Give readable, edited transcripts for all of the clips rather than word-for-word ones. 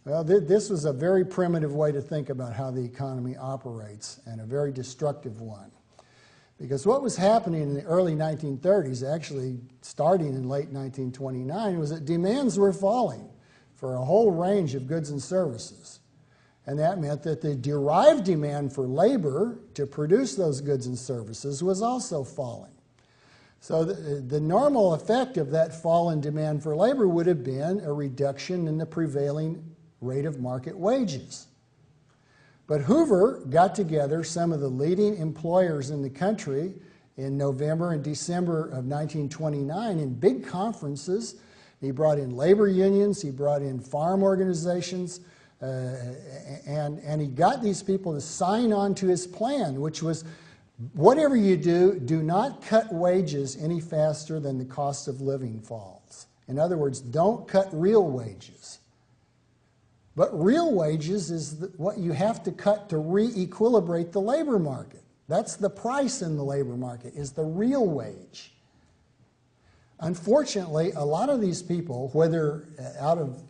Well, this was a very primitive way to think about how the economy operates, and a very destructive one. Because what was happening in the early 1930s, actually starting in late 1929, was that demands were falling for a whole range of goods and services. And that meant that the derived demand for labor to produce those goods and services was also falling. So the normal effect of that fall in demand for labor would have been a reduction in the prevailing rate of market wages. But Hoover got together some of the leading employers in the country in November and December of 1929 in big conferences. He brought in labor unions, he brought in farm organizations, and he got these people to sign on to his plan, which was, whatever you do, do not cut wages any faster than the cost of living falls. In other words, don't cut real wages. But real wages is what you have to cut to re-equilibrate the labor market. That's the price in the labor market, is the real wage. Unfortunately, a lot of these people, whether out of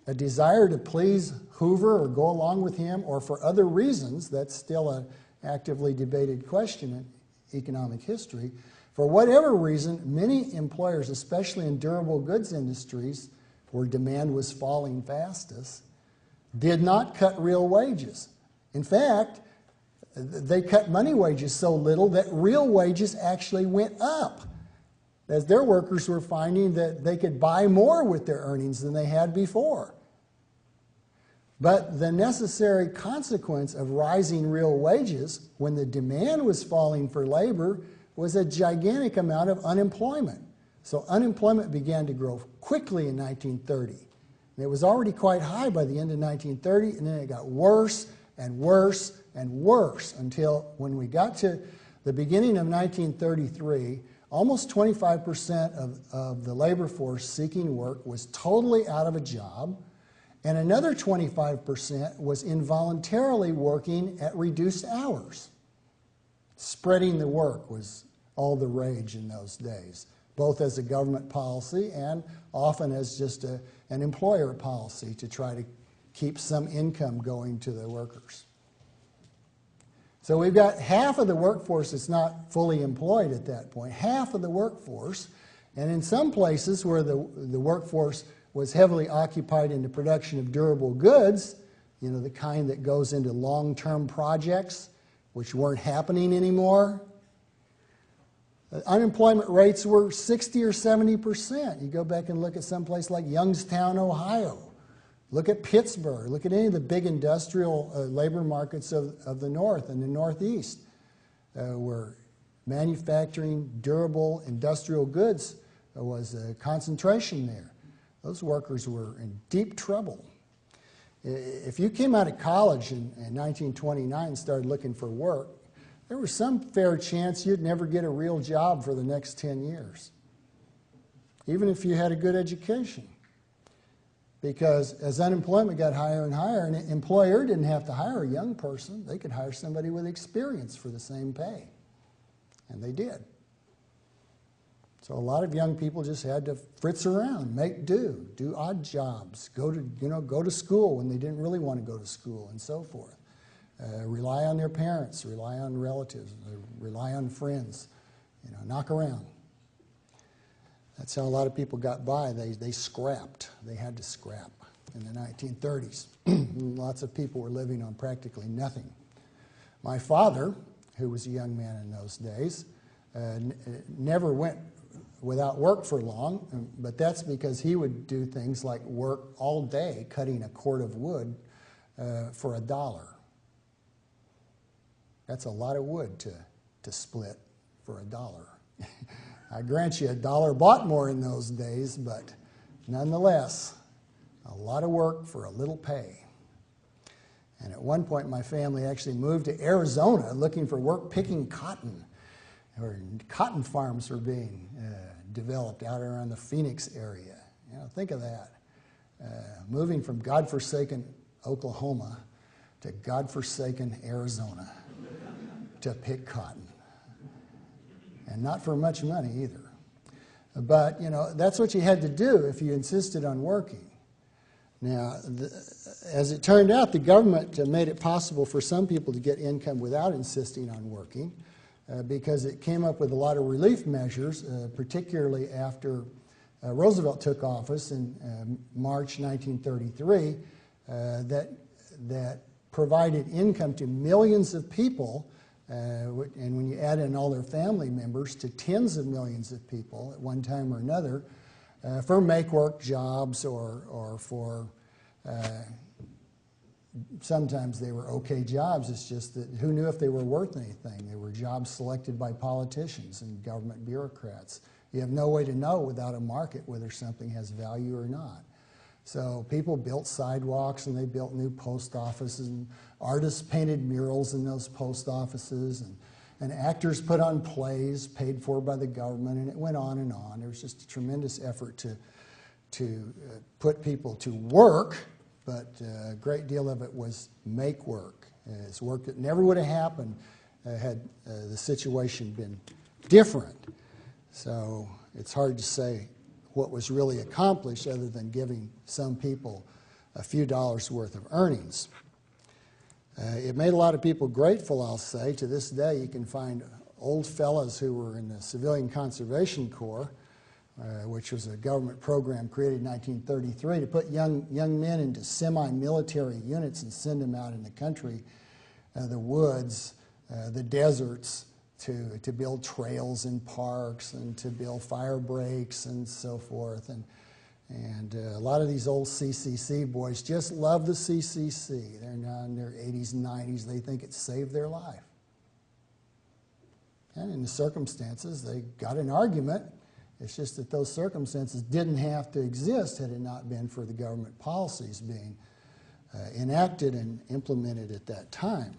a desire to please Hoover or go along with him, or for other reasons, that's still an actively debated question in economic history, for whatever reason, many employers, especially in durable goods industries, where demand was falling fastest, did not cut real wages. In fact, they cut money wages so little that real wages actually went up, as their workers were finding that they could buy more with their earnings than they had before. But the necessary consequence of rising real wages, when the demand was falling for labor, was a gigantic amount of unemployment. So unemployment began to grow quickly in 1930. And it was already quite high by the end of 1930, and then it got worse and worse and worse until when we got to the beginning of 1933, almost 25% of the labor force seeking work was totally out of a job, and another 25% was involuntarily working at reduced hours. Spreading the work was all the rage in those days, both as a government policy and often as just an employer policy to try to keep some income going to the workers. So we've got half of the workforce that's not fully employed at that point, half of the workforce, and in some places where the workforce was heavily occupied in the production of durable goods, you know, the kind that goes into long-term projects, which weren't happening anymore. Unemployment rates were 60 or 70%. You go back and look at some place like Youngstown, Ohio. Look at Pittsburgh. Look at any of the big industrial labor markets of the North and the Northeast, where manufacturing durable industrial goods was a concentration there. Those workers were in deep trouble. If you came out of college in 1929 and started looking for work, there was some fair chance you'd never get a real job for the next 10 years, even if you had a good education. Because as unemployment got higher and higher, an employer didn't have to hire a young person. They could hire somebody with experience for the same pay. And they did. So a lot of young people just had to fritz around, make do odd jobs, go to school when they didn't really want to go to school, and so forth. Rely on their parents, rely on relatives, rely on friends, knock around. That's how a lot of people got by. They scrapped. They had to scrap in the 1930s. Lots of people were living on practically nothing. My father, who was a young man in those days, never went without work for long, but that's because he would do things like work all day cutting a cord of wood for $1. That's a lot of wood to split for $1. I grant you, $1 bought more in those days, but nonetheless, a lot of work for a little pay. And at one point, my family actually moved to Arizona looking for work picking cotton, or cotton farms were being developed out around the Phoenix area. Think of that. Moving from godforsaken Oklahoma to godforsaken Arizona to pick cotton. And not for much money either. But, that's what you had to do if you insisted on working. Now, as it turned out, the government made it possible for some people to get income without insisting on working because it came up with a lot of relief measures, particularly after Roosevelt took office in March 1933, that provided income to millions of people, and when you add in all their family members, to tens of millions of people at one time or another, for make-work jobs or for sometimes they were okay jobs. It's just that who knew if they were worth anything? They were jobs selected by politicians and government bureaucrats. You have no way to know without a market whether something has value or not. So people built sidewalks and they built new post offices, and artists painted murals in those post offices, and actors put on plays paid for by the government, and it went on and on. There was just a tremendous effort to put people to work, but a great deal of it was make work. It's work that never would have happened had the situation been different. So it's hard to say what was really accomplished other than giving some people a few dollars worth of earnings. It made a lot of people grateful, I'll say. To this day, you can find old fellows who were in the Civilian Conservation Corps, which was a government program created in 1933 to put young men into semi-military units and send them out in the country, the woods, the deserts, to build trails and parks and to build fire breaks and so forth. And a lot of these old CCC boys just love the CCC. They're now in their 80s and 90s. They think it saved their life. And in the circumstances, they got an argument. It's just that those circumstances didn't have to exist had it not been for the government policies being enacted and implemented at that time.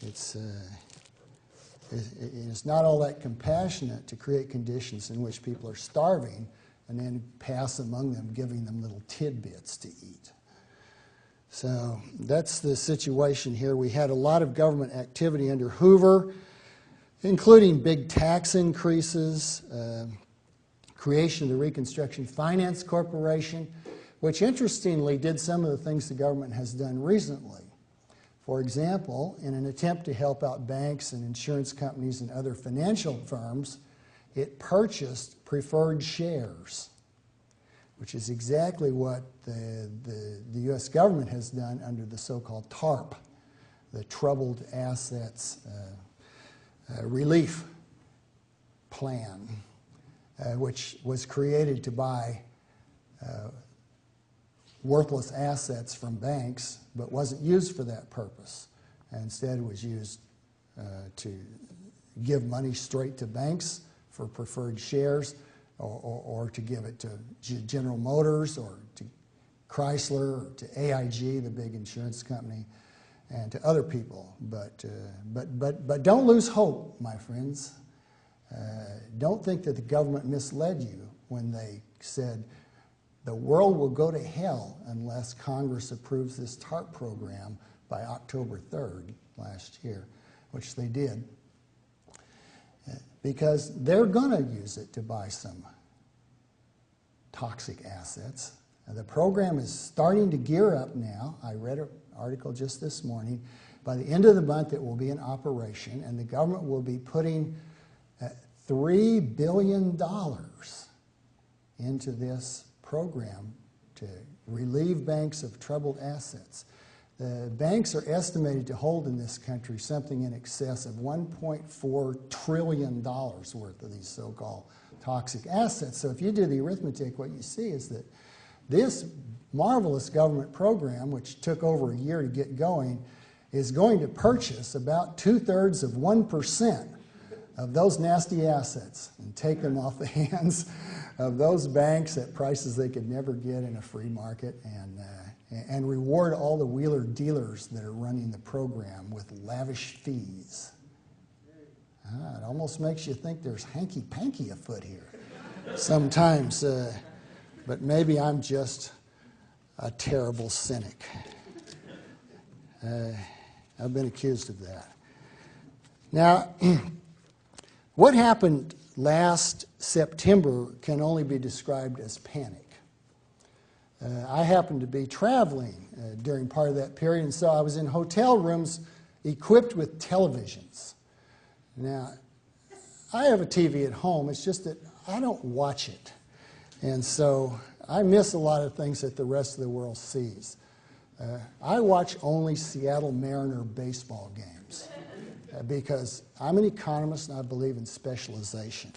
It's not all that compassionate to create conditions in which people are starving and then pass among them, giving them little tidbits to eat. So that's the situation here. We had a lot of government activity under Hoover, including big tax increases, creation of the Reconstruction Finance Corporation, which interestingly did some of the things the government has done recently. For example, in an attempt to help out banks and insurance companies and other financial firms, it purchased preferred shares, which is exactly what the U.S. government has done under the so-called TARP, the Troubled Assets Relief Plan, which was created to buy worthless assets from banks, but wasn't used for that purpose. And instead, it was used to give money straight to banks for preferred shares, or to give it to General Motors, or to Chrysler, or to AIG, the big insurance company, and to other people. But don't lose hope, my friends. Don't think that the government misled you when they said, the world will go to hell unless Congress approves this TARP program by October 3rd last year, which they did, because they're going to use it to buy some toxic assets. The program is starting to gear up now. I read an article just this morning. By the end of the month, it will be in operation, and the government will be putting $3 billion into this program to relieve banks of troubled assets. The banks are estimated to hold in this country something in excess of $1.4 trillion worth of these so-called toxic assets. So if you do the arithmetic, what you see is that this marvelous government program, which took over a year to get going, is going to purchase about 2/3 of 1% of those nasty assets and take them off the hands of those banks at prices they could never get in a free market, and reward all the wheeler dealers that are running the program with lavish fees. It almost makes you think there's hanky-panky afoot here sometimes, but maybe I'm just a terrible cynic. I've been accused of that. Now, what happened last September can only be described as panic. I happened to be traveling during part of that period, and so I was in hotel rooms equipped with televisions. Now, I have a TV at home, it's just that I don't watch it. And so I miss a lot of things that the rest of the world sees. I watch only Seattle Mariner baseball games because I'm an economist and I believe in specialization.